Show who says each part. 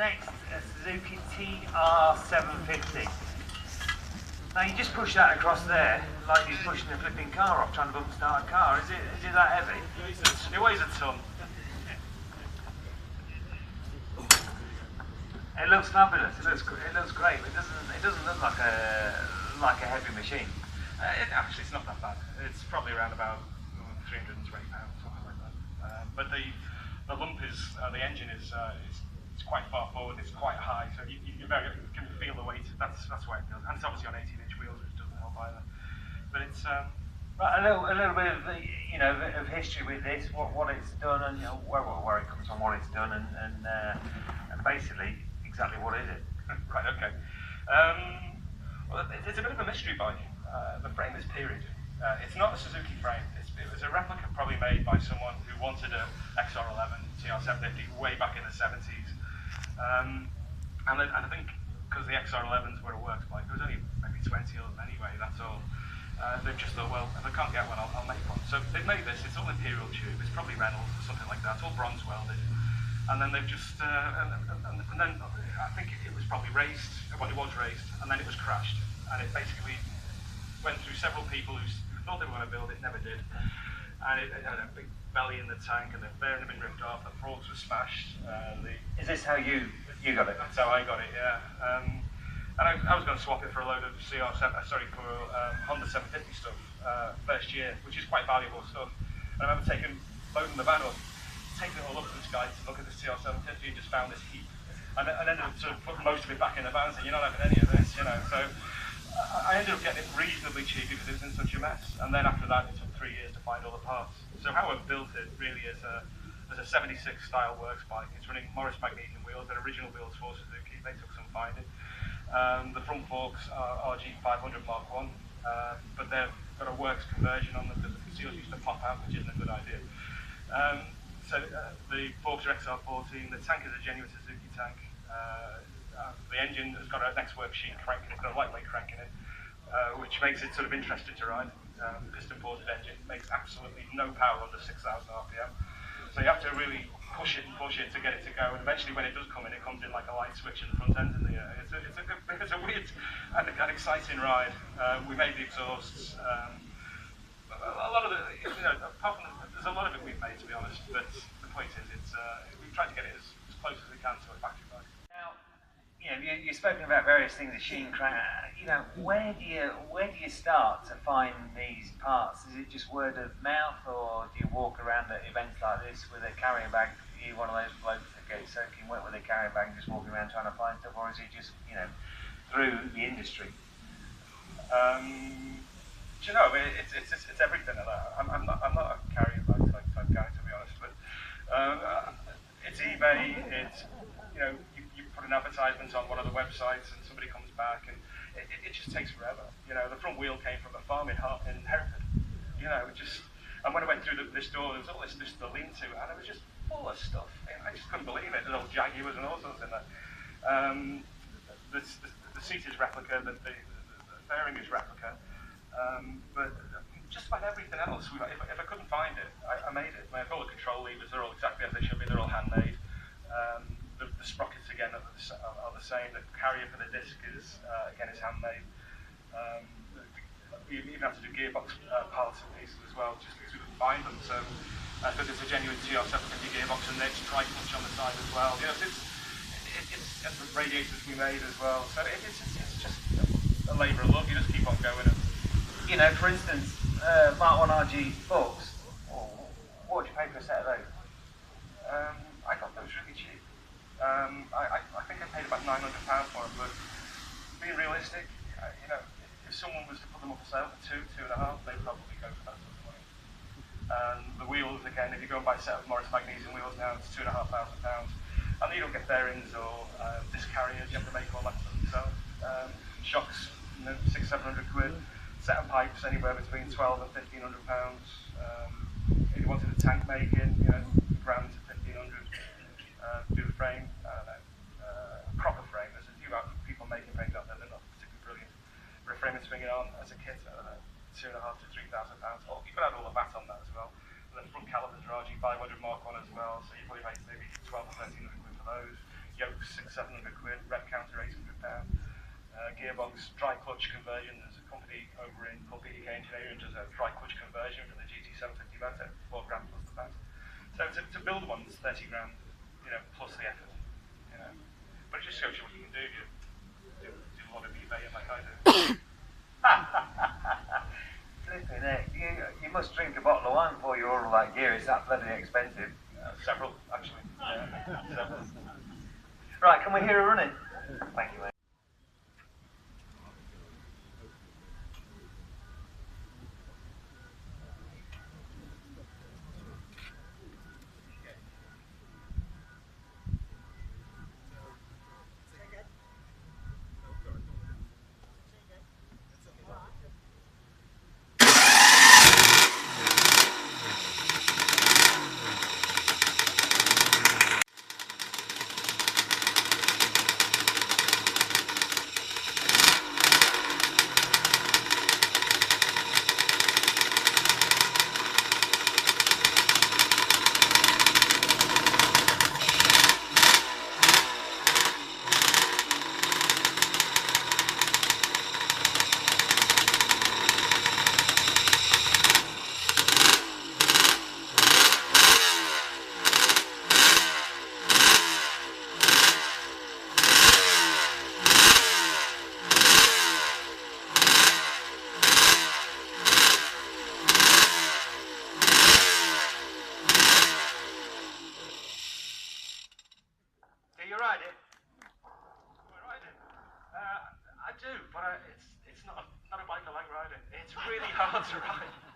Speaker 1: next a Suzuki TR750. Now you just push that across there like you're pushing a flipping car off, trying to bump start a car. Is it that heavy?
Speaker 2: It weighs a ton.
Speaker 1: It looks fabulous. It looks great. It doesn't look like a heavy machine.
Speaker 2: Actually, it's not that bad. It's probably around about 320 pounds, something like that. But the lump is the engine is it's quite far forward. It's quite high, so you can feel the weight. That's why it feels. And it's obviously on 18-inch wheels, which doesn't help either. But it's
Speaker 1: right, a little bit of of history with this, what it's done, and where it comes from, what it's done, and basically exactly what is it.
Speaker 2: Right. Okay. Well, it's a bit of a mystery bike. The frame is period. It's not a Suzuki frame. It was a replica probably made by someone who wanted a XR11 TR750 way back in the 70s. And I think because the XR11s were a works bike, there was only maybe 20 of them anyway, that's all. They've just thought, well, if I can't get one, I'll make one. So they've made this. It's all Imperial tube. It's probably Reynolds or something like that. It's all bronze welded. And then they've just, and then I think it was probably raced. Well, it was raced, and then it was crashed. And it basically went through several people who thought they were going to build it, never did. And it had a big belly in the tank, and the bearing had been ripped off, the forks were smashed.
Speaker 1: Is this how you got it?
Speaker 2: That's how I got it, yeah. And I was going to swap it for a load of for Honda 750 stuff first year, which is quite valuable stuff. And I remember loading the van up, taking it all up to this guy to look at this TR750, and just found this heap. And ended up sort of putting most of it back in the van, saying, you're not having any of this, So I ended up getting it reasonably cheap because it was in such a mess. And then after that, it took 3 years to find all the parts. So how I've built it really is a 76 style works bike. It's running Morris magnesium wheels. They're original wheels for Suzuki. They took some finding. The front forks are RG500 Mark 1, but they've got a works conversion on them because the seals used to pop out, which isn't a good idea. So the forks are XR14. The tank is a genuine Suzuki tank. The engine has got an X-Work sheet crank in it, got a lightweight crank in it, which makes it sort of interesting to ride. Piston-ported engine, makes absolutely no power under 6,000 RPM. So you have to really push it to get it to go, and eventually when it does come in, it comes in like a light switch and the front end's in the air. It's a weird and exciting ride. We made the exhausts. A lot of apart from there's a lot of it we've made, to be honest, but the point is we've tried to get it as close as we can to a factory bike.
Speaker 1: Now, you've spoken about various things, the sheen crank. Where do you start to find these parts? Is it just word of mouth, or do you walk around at events like this with a carrier bag? Are you one of those blokes that get soaking wet with a carrier bag and just walking around trying to find stuff, or is it just through the industry?
Speaker 2: It's everything. I'm not a carrier bag type guy, to be honest, but it's eBay. It's you put an advertisement on one of the websites and somebody comes back, and it just takes forever. The front wheel came from a farm in Hereford. And when I went through this door, there was all this to lean to, and it was just full of stuff. I just couldn't believe it. There's all Jaguars and all sorts in there. The seat is replica, the fairing is replica, but just about everything else. If I couldn't find it, I made it. All the control levers are all exactly as they should be. They're all handmade. The sprockets again are the same. The carrier for the disc is handmade. You even have to do gearbox parts and pieces as well, just because we couldn't find them. So because it's a genuine TR750 gearbox, and there's tri-clutch on the side as well. It's the radiators we made as well. So it's just a labour of love. You just keep on going. And,
Speaker 1: for instance, Mark 1 RG forks. What would you pay for a set of those?
Speaker 2: I got those really cheap. I think I paid about £900 for them, but being realistic, if someone was to put them up for sale for two and a half, they'd probably go for that sort of money. And the wheels, again, if you go and buy a set of Morris magnesium wheels now, it's £2,500. And you don't get bearings or disc carriers, you have to make all that stuff yourself. Shocks, £600-700. Set of pipes anywhere between £1,200 and £1,500. If you wanted a tank making, £1,000 to £1,500. Do the frame, a proper frame. There's a few people making frames out there, they're not particularly brilliant. For a frame and swing it on as a kit, £2,500 to £3,000. Or you could add all the VAT on that as well. And then front calipers are RG500 Mark 1 as well, so you probably make maybe 12 or 1300 quid for those. You yoke 600-700 quid, rep counter 800 pound. Gearbox dry clutch conversion. There's a company over in called BDK Engineering does a dry clutch conversion for the GT750 motor, 4 grand plus the VAT. So to build one is 30 grand, plus the effort. But it just shows you what you can do if you do a lot of eBay like I do.
Speaker 1: Flipping heck. You must drink a bottle of wine before you order all that gear. It's that bloody expensive.
Speaker 2: Several, actually. Several.
Speaker 1: Right, can we hear her running? Thank you, mate.
Speaker 2: Do you ride it? Do I ride it? I do, but it's not a bike I like riding. It's really hard to ride.